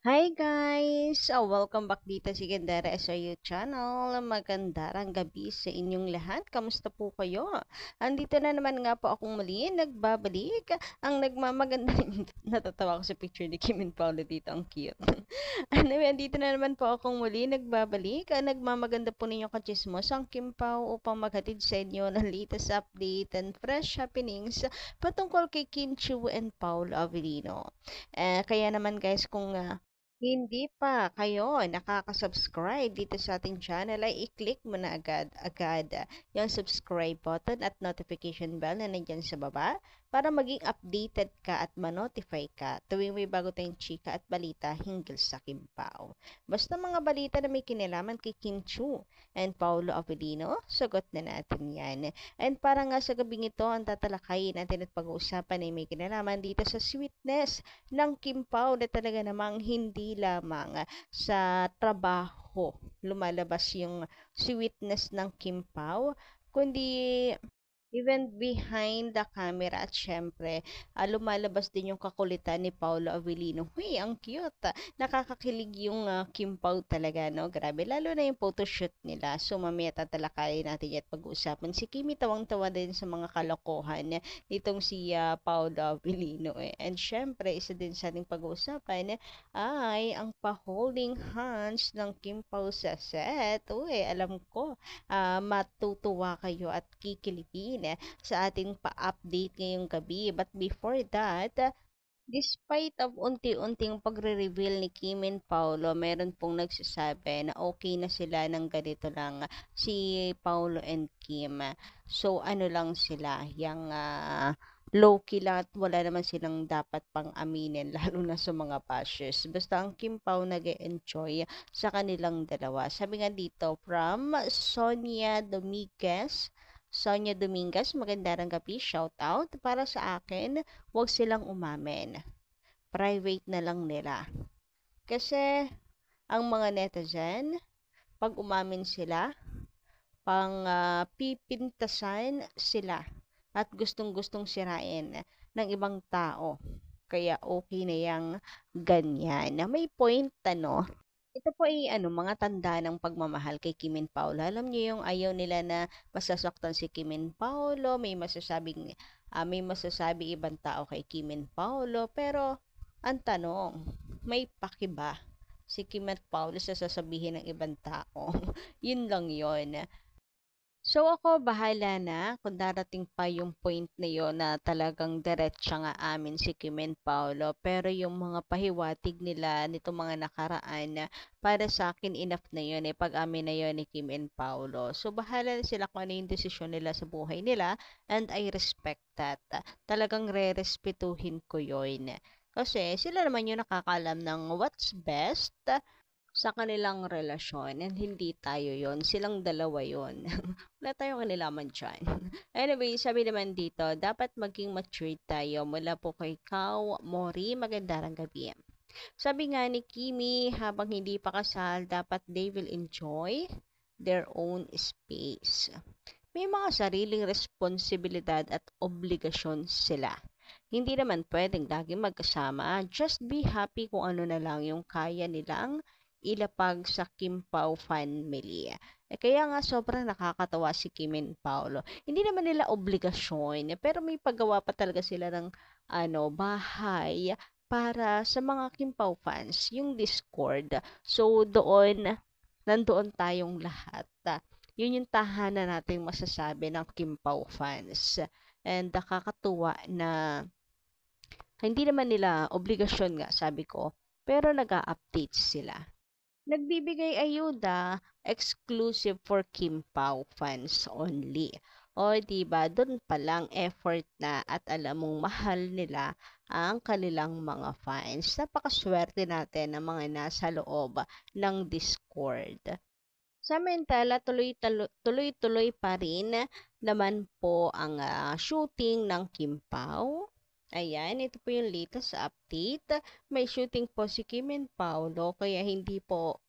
Hi guys! Welcome back dito sa Gandara SRU channel. Magandang gabi sa inyong lahat. Kamusta po kayo? Andito na naman nga po akong muli, nagbabalik. Ang nagmamaganda, natatawa ko sa picture ni Kim and Paolo dito, ang cute. Anyway, andito na naman po akong muli, nagbabalik. Nagmamaganda po ninyo kachismos ang Kim Pao upang maghatid sa inyo ng latest update and fresh happenings patungkol kay Kim Chiu and Paolo Avellino. Kaya naman guys, kung hindi pa kayo nakaka-subscribe dito sa ating channel ay i-click mo na agad yung subscribe button at notification bell na nandyan sa baba para maging updated ka at ma-notify ka tuwing may bago tayong chika at balita hinggil sa Kim Pao. Basta mga balita na may kinalaman kay Kim Chu and Paolo Avellino, sagot na natin yan. And para nga sa gabing ito, ang tatalakayin natin at pag-uusapan ay may kinalaman dito sa sweetness ng Kim Pao na talaga namang hindi lamang sa trabaho lumalabas yung sweetness ng Kim Pao, kundi even behind the camera at syempre, lumalabas din yung kakulitan ni Paolo Avellino. Huy, ang cute. Nakakakilig yung Kim Pao talaga, no? Grabe. Lalo na yung photoshoot nila. So, mamaya tatalakayin natin yan at pag-uusapan. Si Kimi tawang-tawa din sa mga kalokohan nitong si Paolo Avellino. And syempre, isa din sa ating pag-uusapan ay ang pa-holding hands ng Kim Pao sa set. Uy, alam ko matutuwa kayo at kikiligin sa ating pa-update ngayong gabi. But before that, despite of unti-unting pagre-reveal ni Kim and Paolo, meron pong nagsasabi na okay na sila ng ganito lang si Paolo and Kim. So ano lang sila, yung low-key lang at wala naman silang dapat pang aminin lalo na sa mga bashers. Basta ang Kim Pao nag-enjoy sa kanilang dalawa. Sabi nga dito from Sonia Dominguez. Sonia Dominguez, magandang gabi, shout out. Para sa akin, huwag silang umamin. Private na lang nila. Kasi, ang mga netizen, pag umamin sila, pang pipintasan sila at gustong-gustong sirain ng ibang tao. Kaya okay na yang ganyan. Na may point ano, ito po ay mga tanda ng pagmamahal kay Kim and Paolo. Alam niyo yung ayaw nila na masasaktan si Kim and Paolo, may masasabi ibang tao kay Kim and Paolo, pero ang tanong, may paki ba si Kim at Paolo sa sasabihin ng ibang tao? Yun lang yun. So ako bahala na kung darating pa yung point na yon na talagang diretsa nga amin si Kim and Paolo. Pero yung mga pahiwatig nila nito mga nakaraan na para sa akin enough na yun pag-amin na yun ni Kim and Paolo. So bahala na sila kung ano yung desisyon nila sa buhay nila and I respect that. Talagang re-respetuhin ko yun. Kasi sila naman yung nakakalam ng what's best sa kanilang relasyon and hindi tayo yon, silang dalawa yon. Wala tayong kanilaman dyan. Anyway, sabi naman dito, dapat maging mature tayo mula po kay Kau Mori, magandang gabi. Sabi nga ni Kimi, habang hindi pa kasal, dapat they will enjoy their own space. May mga sariling responsibilidad at obligasyon sila. Hindi naman pwedeng lagi magkasama. Just be happy kung ano na lang yung kaya nilang ilapag sa Kim Pao family. Kaya nga sobrang nakakatawa si Kim and Paolo. Hindi naman nila obligasyon, pero may paggawa pa talaga sila ng bahay para sa mga Kim Pao fans, yung Discord. So nandoon tayong lahat. Yun yung tahanan natin masasabi ng Kim Pao fans. And nakakatuwa na hindi naman nila obligasyon nga, sabi ko, pero nag-a-update sila. Nagbibigay ayuda exclusive for Kim Pao fans only. O, diba, doon pa lang effort na at alam mong mahal nila ang kanilang mga fans. Napakaswerte natin ng mga nasa loob ng Discord. Samantala, tuloy-tuloy pa rin naman po ang shooting ng Kim Pao. Ayan, ito po yung latest update. May shooting po si Kim and Paolo, kaya hindi po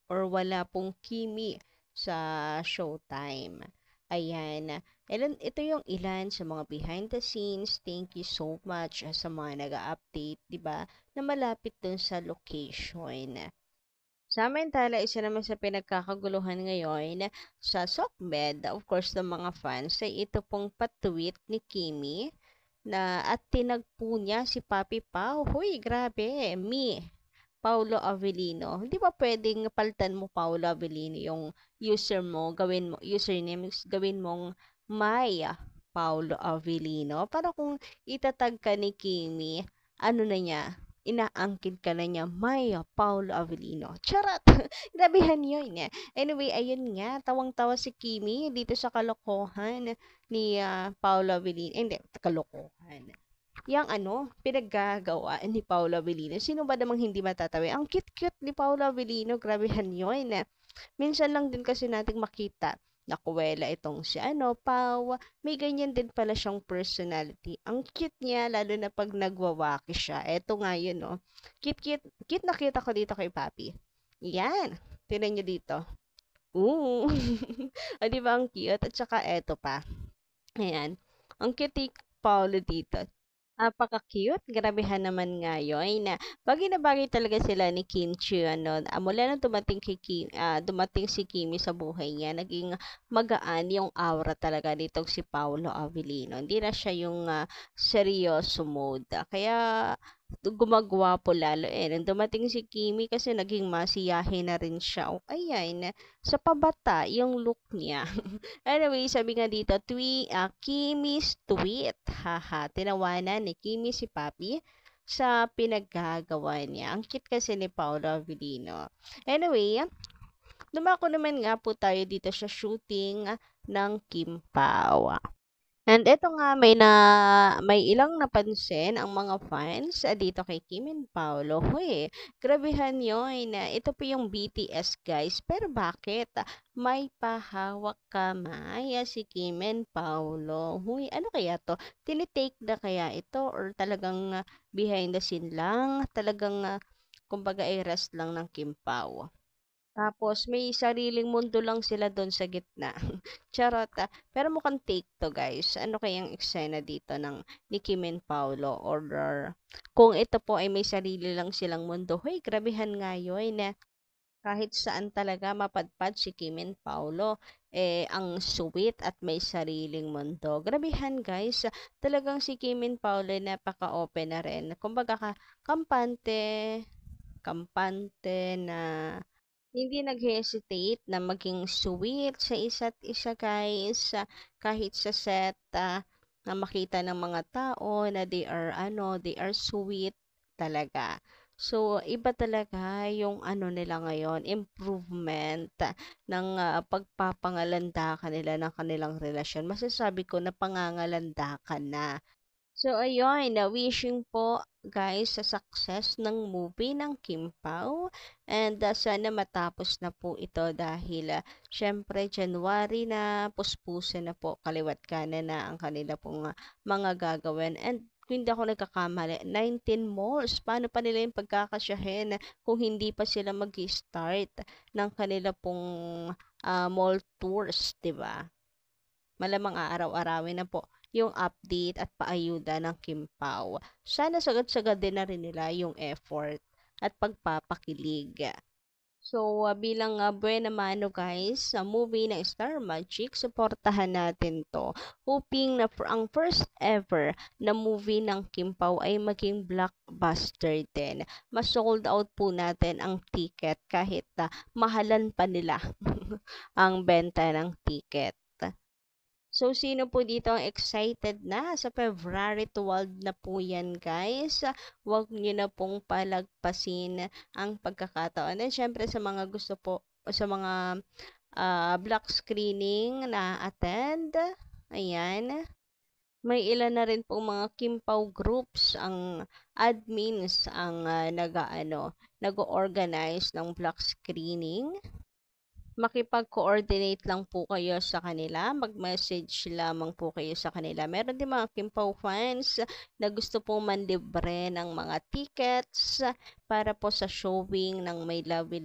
or wala pong Kimi sa Showtime. Ayan. Ito yung ilan sa mga behind the scenes. Thank you so much sa mga nag-update, 'di ba? Na malapit dun sa location. Samantala, isa naman sa pinagkakaguluhan ngayon sa Sokmed, of course, ng mga fans, ay ito pong patweet ni Kimi na at tinagpo niya si Papi Pao. Huy, grabe, Paulo Avellino. Hindi ba pwedeng palitan mo Paulo Avellino yung username, gawin mong Maya Paulo Avellino. Para kung itatag ka ni Kimi, ano na niya, inaangkin ka na niya, Maya Paulo Avellino. Charot! Grabehan yun. Anyway, ayun nga, tawang-tawa si Kimi dito sa kalokohan ni Paulo Avellino. Hindi, kalokohan yang pinaggagawa ni Paula Avellino. Sino ba namang hindi matatawi? Ang cute-cute ni Paula Avellino, grabehan yun. Minsan lang din kasi nating makita nakuwela itong si Pau. May ganyan din pala siyang personality. Ang cute niya, lalo na pag nagwawaki siya. Eto nga yun, no? Cute, cute. Cute na cute ako dito kay Papi. Yan. Tingnan niyo dito. Ooh. O, diba ang cute? At saka eto pa. Ayan. Ang cute ni Paolo dito. Napaka-cute, grabehan naman nga yun. Bagay na bagay talaga sila ni Kim Chiu, mula nang dumating si Kimi sa buhay niya, naging magaan yung aura talaga nitong si Paolo Avellino. Hindi na siya yung seryoso mode. Kaya gumagwapo lalo nung dumating si Kimi kasi naging masiyahin na rin siya. O ayan, sa pabata yung look niya. Anyway, sabi nga dito, Kimi's tweet. Haha, tinawanan ni Kimi si Papi sa pinaggagawa niya. Ang cute kasi ni Paolo Avellino. Anyway, dumako naman nga po tayo dito sa shooting ng Kim Pao. And eto nga, may ilang napansin ang mga fans dito kay Kim and Paolo. Hoy, grabehan yun. Ito po yung BTS guys. Pero bakit? May pahawak kamay si Kim and Paolo. Hoy, ano kaya to? Tinitake na kaya ito? Or talagang behind the scene lang? Talagang, kumbaga ay rest lang ng Kim Pao. Tapos may sariling mundo lang sila doon sa gitna. Charot. Pero mukhang take to guys. Ano kayang eksena dito ng ni Kim and Paolo? Or kung ito po ay may sarili lang silang mundo. Hoy, grabehan nga yun. Kahit saan talaga mapadpad si Kim and Paolo. Ang sweet at may sariling mundo. Grabehan guys. Talagang si Kim and Paolo napaka-open na rin. Kumbaga kampante na hindi nag-hesitate na maging sweet sa isa't isa guys, kahit sa set na makita ng mga tao na they are sweet talaga. So, iba talaga yung nila ngayon, improvement ng pagpapangalandakan nila ng kanilang relasyon. Masasabi ko na pangangalandakan na. So, ayun, wishing po guys sa success ng movie ng Kim Pao and sana matapos na po ito dahil syempre January na, puspusan na po, kaliwat kanan na ang kanila pong mga gagawin and kung hindi ako nagkakamali, 19 malls. Paano pa nila yung pagkakasyahin kung hindi pa sila mag-start ng kanila pong mall tours, 'di ba? Malamang aaraw-arawin na po yung update at paayuda ng Kim Pao. Sana sagad-sagad din na rin nila yung effort at pagpapakilig. So, bilang buena mano guys, sa movie ng Star Magic, suportahan natin to. Hoping na ang first ever na movie ng Kim Pao ay maging blockbuster din. Mas-sold out po natin ang ticket kahit mahalan pa nila ang benta ng ticket. So, sino po dito ang excited na? Sa February 12 na po yan, guys. Huwag nyo na pong palagpasin ang pagkakataon. And syempre, sa mga gusto po, sa mga block screening na attend, ayan, may ilan na rin pong mga Kim Pao groups, ang admins, ang nag-organize ng block screening. Makipag-coordinate lang po kayo sa kanila, mag-message lamang po kayo sa kanila. Meron din mga Kim Pao fans na gusto pong manlibre ng mga tickets para po sa showing ng My Love Will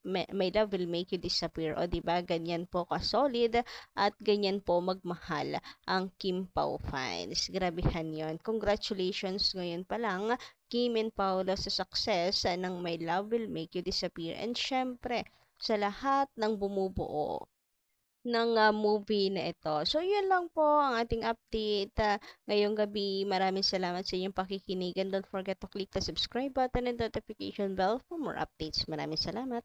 My Love Will Make You Disappear. O diba, ganyan po ka-solid at ganyan po magmahal ang Kim Pao fans. Grabehan yon. Congratulations ngayon pa lang, Kim and Paolo, sa success ng My Love Will Make You Disappear. And syempre, sa lahat ng bumubuo ng movie na ito. So, yun lang po ang ating update ngayong gabi. Maraming salamat sa inyong pakikinig and don't forget to click the subscribe button and notification bell for more updates. Maraming salamat.